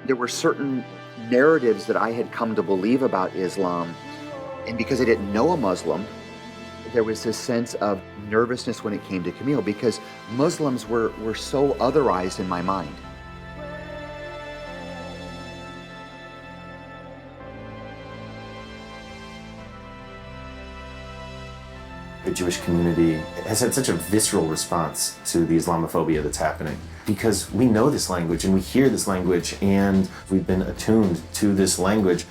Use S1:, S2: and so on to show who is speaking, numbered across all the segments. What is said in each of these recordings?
S1: There were certain narratives that I had come to believe about Islam, and because I didn't know a Muslim, there was this sense of nervousness when it came to Camille, because Muslims were so otherized in my mind.
S2: The Jewish community has had such a visceral response to the Islamophobia that's happening, because we know this language and we hear this language and we've been attuned to this language.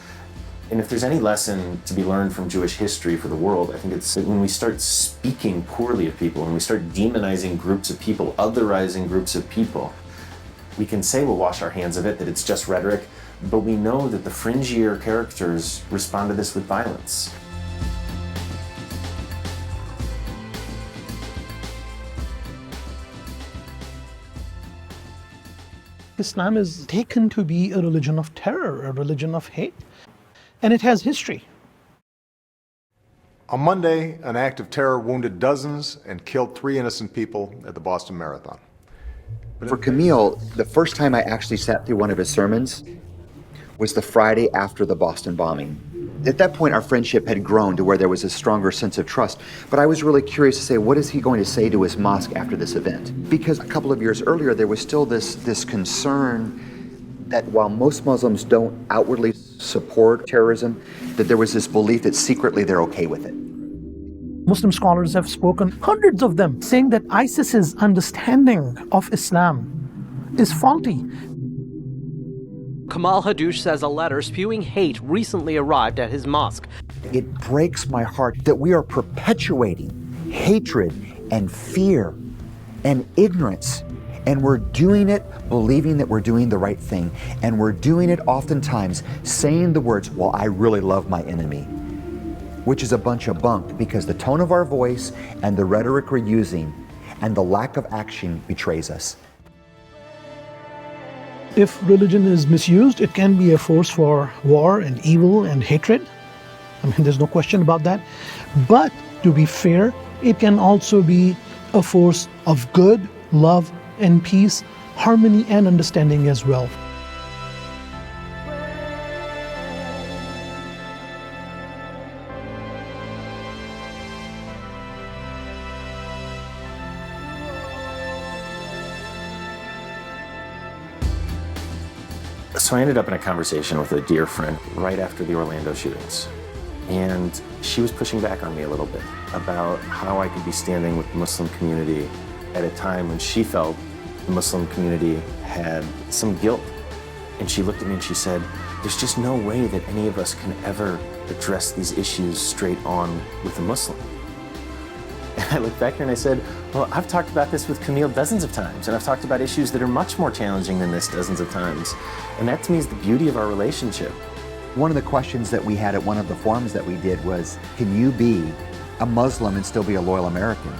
S2: And if there's any lesson to be learned from Jewish history for the world, I think it's that when we start speaking poorly of people, when we start demonizing groups of people, otherizing groups of people, we can say we'll wash our hands of it, that it's just rhetoric, but we know that the fringier characters respond to this with violence.
S3: Islam is taken to be a religion of terror, a religion of hate, and it has history.
S4: On Monday, an act of terror wounded dozens and killed 3 innocent people at the Boston Marathon.
S1: For Camille, the first time I actually sat through one of his sermons was the Friday after the Boston bombing. At that point, our friendship had grown to where there was a stronger sense of trust. But I was really curious to say, what is he going to say to his mosque after this event? Because a couple of years earlier, there was still this concern that while most Muslims don't outwardly support terrorism, that there was this belief that secretly they're okay with it.
S3: Muslim scholars have spoken, hundreds of them, saying that ISIS's understanding of Islam is faulty.
S5: Kamal Hadoush says a letter spewing hate recently arrived at his mosque.
S1: It breaks my heart that we are perpetuating hatred and fear and ignorance, and we're doing it believing that we're doing the right thing, and we're doing it oftentimes saying the words, well, I really love my enemy, which is a bunch of bunk, because the tone of our voice and the rhetoric we're using and the lack of action betrays us.
S3: If religion is misused, it can be a force for war and evil and hatred. I mean, there's no question about that. But to be fair, it can also be a force of good, love, and peace, harmony, and understanding as well.
S2: So I ended up in a conversation with a dear friend right after the Orlando shootings. And she was pushing back on me a little bit about how I could be standing with the Muslim community at a time when she felt the Muslim community had some guilt. And she looked at me and she said, there's just no way that any of us can ever address these issues straight on with a Muslim. And I looked back here and I said, well, I've talked about this with Camille dozens of times, and I've talked about issues that are much more challenging than this dozens of times. And that to me is the beauty of our relationship.
S1: One of the questions that we had at one of the forums that we did was, can you be a Muslim and still be a loyal American?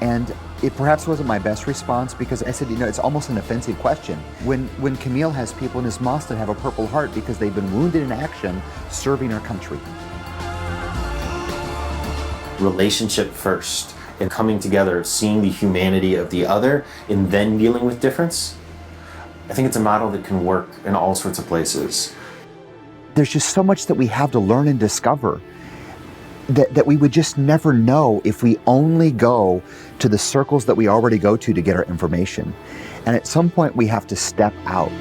S1: And it perhaps wasn't my best response, because I said, it's almost an offensive question. When Camille has people in his mosque that have a Purple Heart because they've been wounded in action serving our country.
S2: Relationship first, and coming together, seeing the humanity of the other, and then dealing with difference. I think it's a model that can work in all sorts of places.
S1: There's just so much that we have to learn and discover that we would just never know if we only go to the circles that we already go to get our information. And at some point we have to step out.